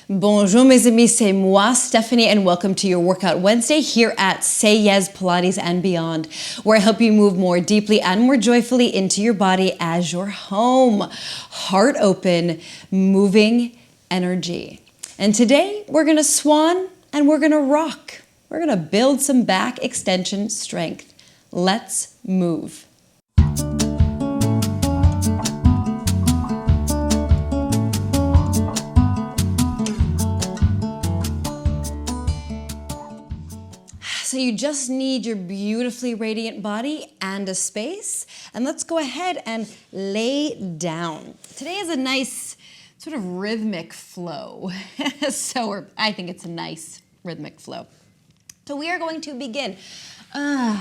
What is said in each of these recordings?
Bonjour mes amis, c'est moi, Stephanie, and welcome to your Workout Wednesday here at Say Yes Pilates and Beyond, where I help you move more deeply and more joyfully into your body as your home. Heart open, moving energy. And today we're gonna swan and we're gonna rock. We're gonna build some back extension strength. Let's move. So you just need your beautifully radiant body and a space. And let's go ahead and lay down. Today is a nice sort of rhythmic flow. I think it's a nice rhythmic flow. So we are going to begin.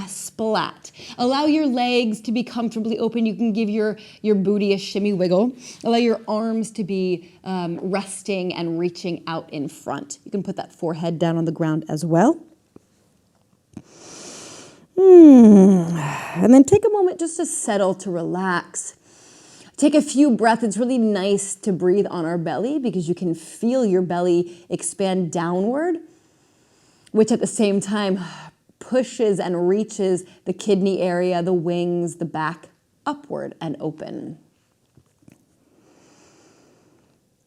Splat. Allow your legs to be comfortably open. You can give your booty a shimmy wiggle. Allow your arms to be resting and reaching out in front. You can put that forehead down on the ground as well. And then take a moment just to settle, to relax. Take a few breaths. It's really nice to breathe on our belly because you can feel your belly expand downward, which at the same time pushes and reaches the kidney area, the wings, the back upward and open.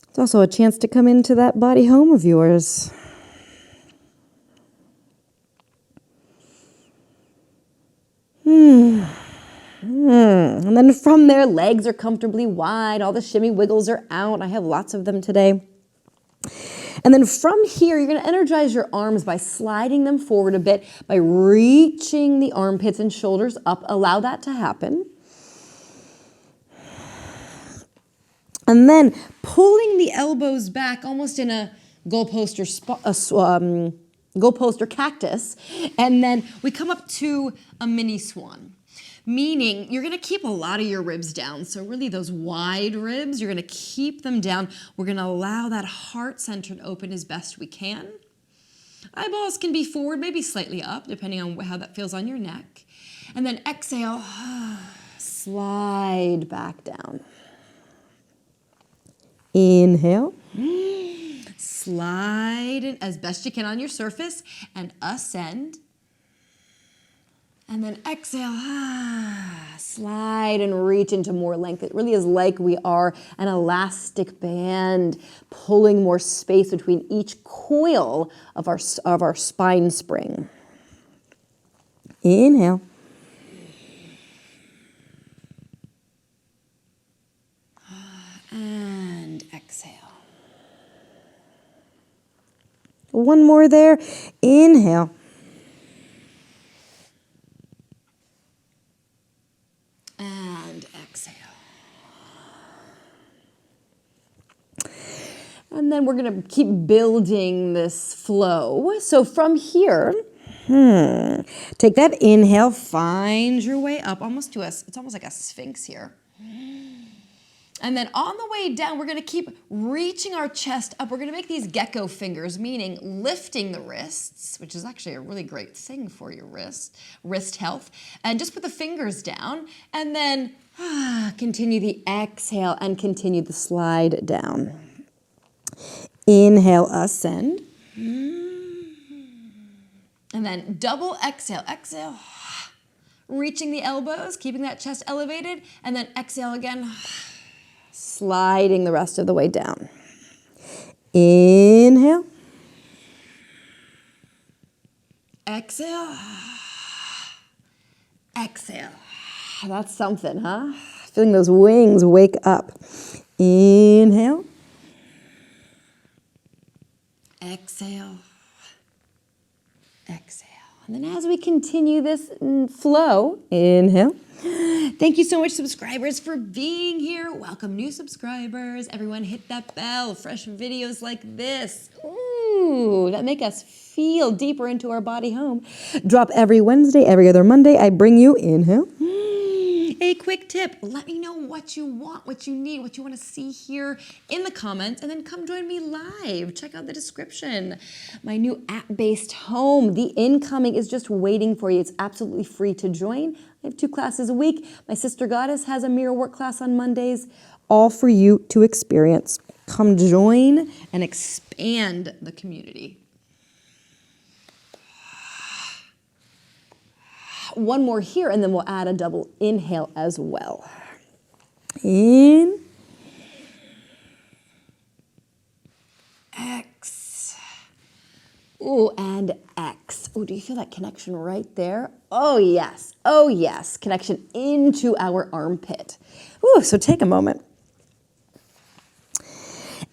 It's also a chance to come into that body home of yours. And then from there, legs are comfortably wide. All the shimmy wiggles are out. I have lots of them today. And then from here, you're going to energize your arms by sliding them forward a bit, by reaching the armpits and shoulders up. Allow that to happen. And then pulling the elbows back almost in a goalpost or cactus, and then we come up to a mini swan, meaning you're going to keep a lot of your ribs down. So really those wide ribs, you're going to keep them down. We're going to allow that heart center to open as best we can. Eyeballs can be forward, maybe slightly up, depending on how that feels on your neck. And then exhale, slide back down. Inhale. Slide in as best you can on your surface and ascend. And then exhale, slide and reach into more length. It really is like we are an elastic band pulling more space between each coil of our spine spring. Inhale. And exhale. One more there. Inhale. And exhale. And then we're going to keep building this flow. So from here, take that inhale, find your way up almost to us. It's almost like a sphinx here. And then on the way down, we're going to keep reaching our chest up. We're going to make these gecko fingers, meaning lifting the wrists, which is actually a really great thing for your wrist health. And just put the fingers down and then continue the exhale and continue the slide down. Inhale, ascend. And then double exhale. Exhale, reaching the elbows, keeping that chest elevated. And then exhale again. Sliding the rest of the way down. Inhale. Exhale. Exhale. That's something, huh? Feeling those wings wake up. Inhale. Exhale. Exhale. And then as we continue this flow, inhale. Thank you so much, subscribers, for being here. Welcome new subscribers. Everyone hit that bell. Fresh videos like this. Ooh, that make us feel deeper into our body home. Drop every Wednesday, every other Monday. I bring you, inhale. A quick tip, let me know what you want, what you need, what you want to see here in the comments, and then come join me live. Check out the description. My new app-based home, The Incoming, is just waiting for you. It's absolutely free to join. I have 2 classes a week. My sister Goddess has a mirror work class on Mondays, all for you to experience. Come join and expand the community. One more here, and then we'll add a double inhale as well. In. X. Ooh, and X. Ooh, do you feel that connection right there? Oh, yes. Oh, yes. Connection into our armpit. Ooh, so take a moment.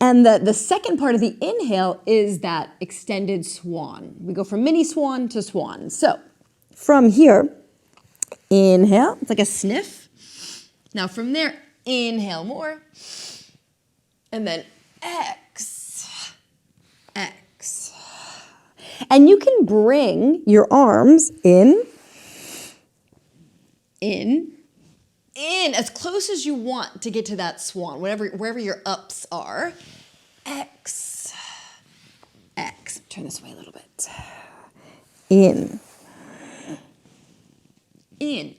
And the second part of the inhale is that extended swan. We go from mini swan to swan. So from here, inhale. It's like a sniff. Now from there, inhale more. And then X. X. And you can bring your arms in, as close as you want to get to that swan, wherever your ups are. X, X. Turn this way a little bit. In.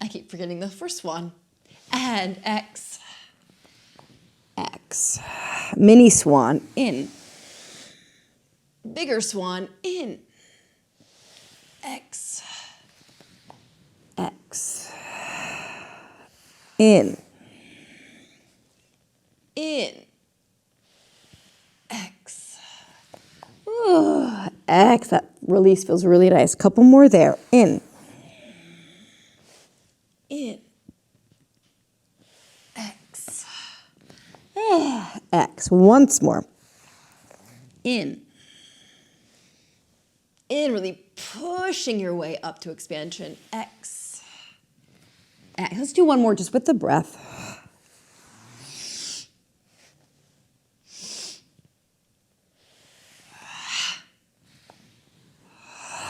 I keep forgetting the first one. And X, X. Mini swan, in. Bigger swan, in. X, X. In. X. Ooh, X. That release feels really nice. Couple more there. In. X. X. Once more. In. Really pushing your way up to expansion. X. X. Let's do one more just with the breath.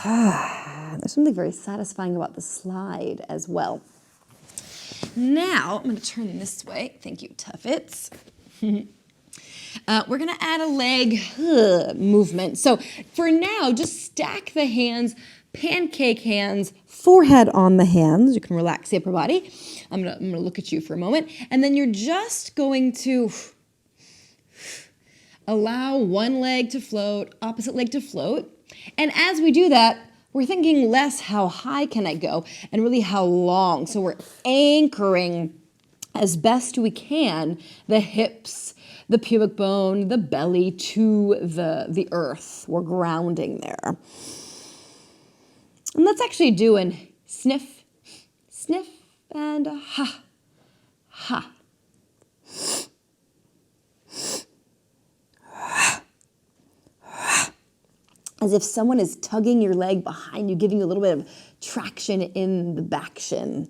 There's something very satisfying about the slide as well. Now, I'm going to turn this way. Thank you, Tuffets. We're going to add a leg movement. So for now, just stack the hands, pancake hands, forehead on the hands. You can relax the upper body. I'm going to look at you for a moment. And then you're just going to allow one leg to float, opposite leg to float. And as we do that, we're thinking less how high can I go and really how long. So we're anchoring as best we can the hips, the pubic bone, the belly to the earth. We're grounding there. And let's actually do an sniff, sniff, and a ha, ha. As if someone is tugging your leg behind you, giving you a little bit of traction in the back shin.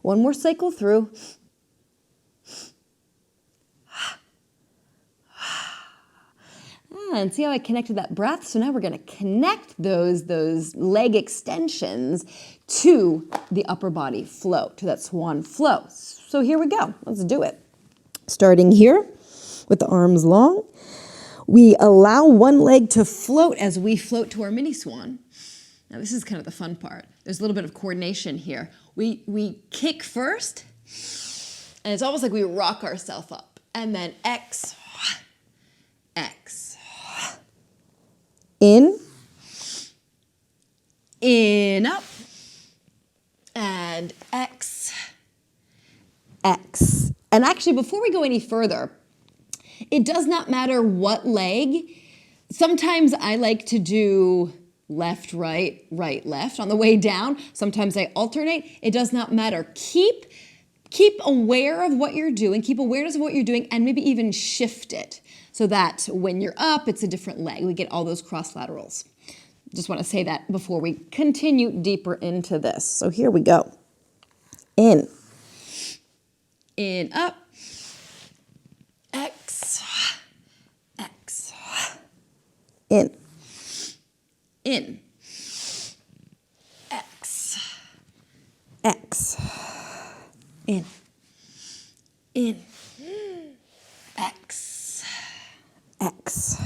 One more cycle through. And see how I connected that breath? So now we're going to connect those leg extensions to the upper body flow, to that swan flow. So here we go. Let's do it. Starting here with the arms long. We allow one leg to float as we float to our mini swan. Now this is kind of the fun part. There's a little bit of coordination here. We kick first, and it's almost like we rock ourselves up. And then X, X. In, up, and X, X. And actually, before we go any further, it does not matter what leg. Sometimes I like to do left, right, right, left on the way down. Sometimes I alternate. It does not matter. Keep aware of what you're doing, keep awareness of what you're doing, and maybe even shift it so that when you're up, it's a different leg. We get all those cross laterals. Just want to say that before we continue deeper into this. So here we go. In, up, X, X, in, X, X, in, X, X.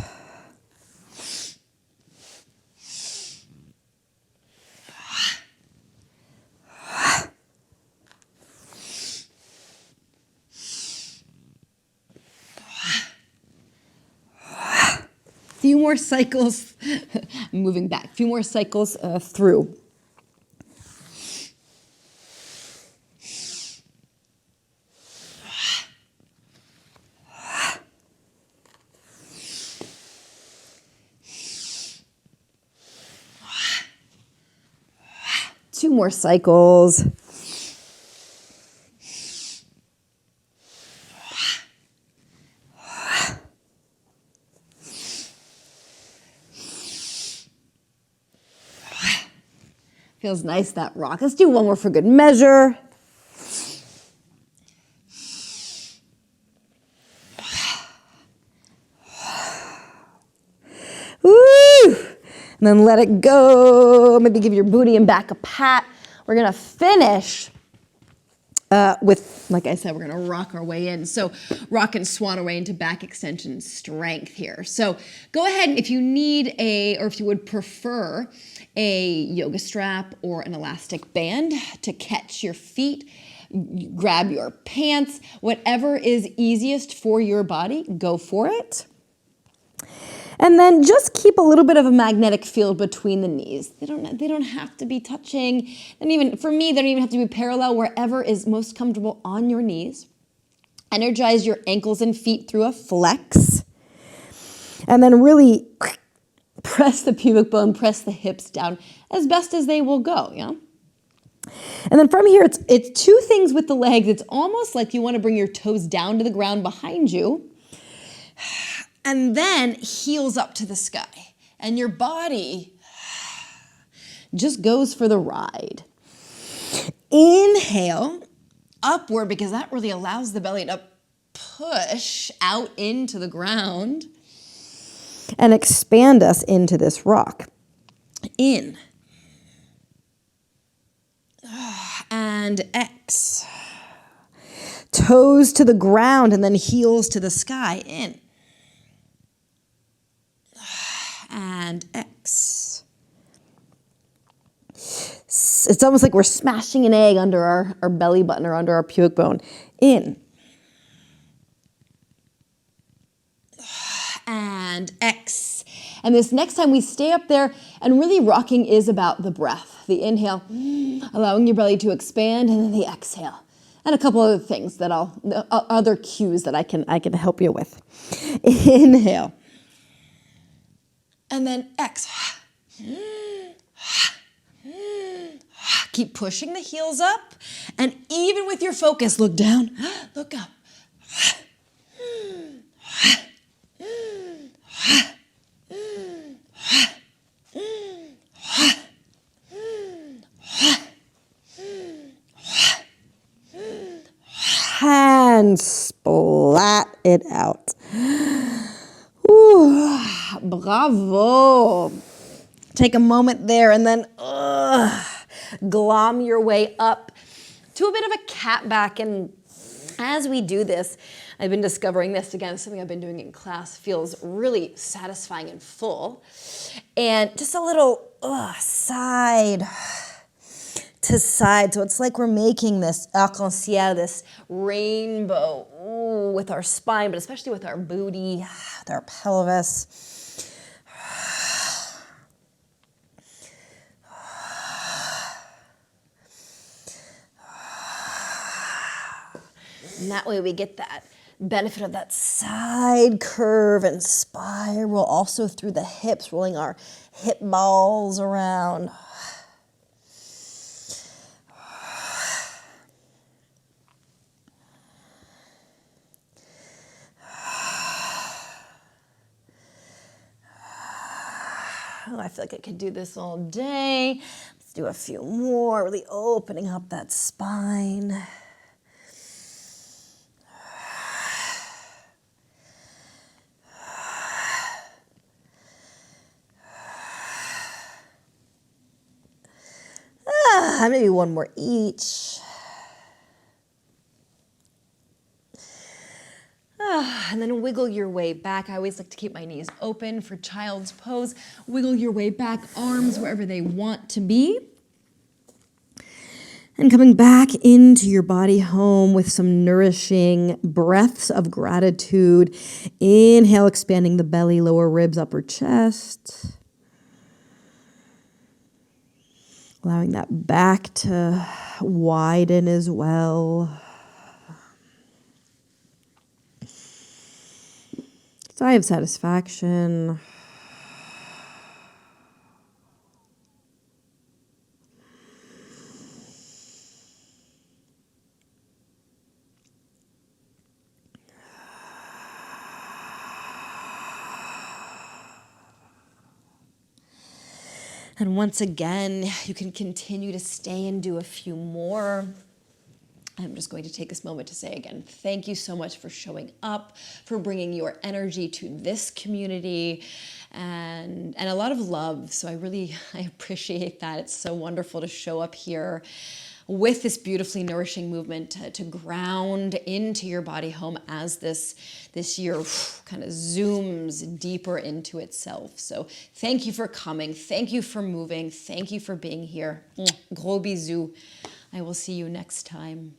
few more cycles, moving back, a few more cycles through. Two more cycles. Feels nice, that rock. Let's do one more for good measure. Woo! And then let it go. Maybe give your booty and back a pat. We're gonna finish with, like I said, we're gonna rock our way in. So rock and swan our way into back extension strength here. So go ahead, if you need or if you would prefer a yoga strap or an elastic band to catch your feet, grab your pants, whatever is easiest for your body, go for it. And then just keep a little bit of a magnetic field between the knees. They don't have to be touching. And even for me, they don't even have to be parallel. Wherever is most comfortable on your knees. Energize your ankles and feet through a flex. And then really press the pubic bone, press the hips down as best as they will go, yeah? And then from here, it's two things with the legs. It's almost like you want to bring your toes down to the ground behind you. And then heels up to the sky. And your body just goes for the ride. Inhale, upward, because that really allows the belly to push out into the ground and expand us into this rock. In. And X. Toes to the ground and then heels to the sky. In. And X. It's almost like we're smashing an egg under our belly button or under our pubic bone. In. And X. And this next time we stay up there, and really rocking is about the breath. The inhale, allowing your belly to expand, and then the exhale. And a couple other things that other cues that I can help you with. Inhale. And then exhale. Keep pushing the heels up. And even with your focus, look down, look up. And splat it out. Ooh, bravo. Take a moment there and then glom your way up to a bit of a cat back. And as we do this, I've been discovering this again, something I've been doing in class, feels really satisfying and full. And just a little side to side. So it's like we're making this arc-en-ciel, this rainbow with our spine, but especially with our booty, with our pelvis. And that way we get that benefit of that side curve and spiral also through the hips, rolling our hip balls around. Oh, I feel like I could do this all day. Let's do a few more, really opening up that spine. Maybe one more each. And then wiggle your way back. I always like to keep my knees open for child's pose. Wiggle your way back, arms wherever they want to be. And coming back into your body home with some nourishing breaths of gratitude. Inhale, expanding the belly, lower ribs, upper chest. Allowing that back to widen as well. Sigh of satisfaction. And once again, you can continue to stay and do a few more. I'm just going to take this moment to say again, thank you so much for showing up, for bringing your energy to this community, and a lot of love. So I appreciate that. It's so wonderful to show up here with this beautifully nourishing movement to ground into your body home as this year kind of zooms deeper into itself. So thank you for coming. Thank you for moving. Thank you for being here. Gros bisous. I will see you next time.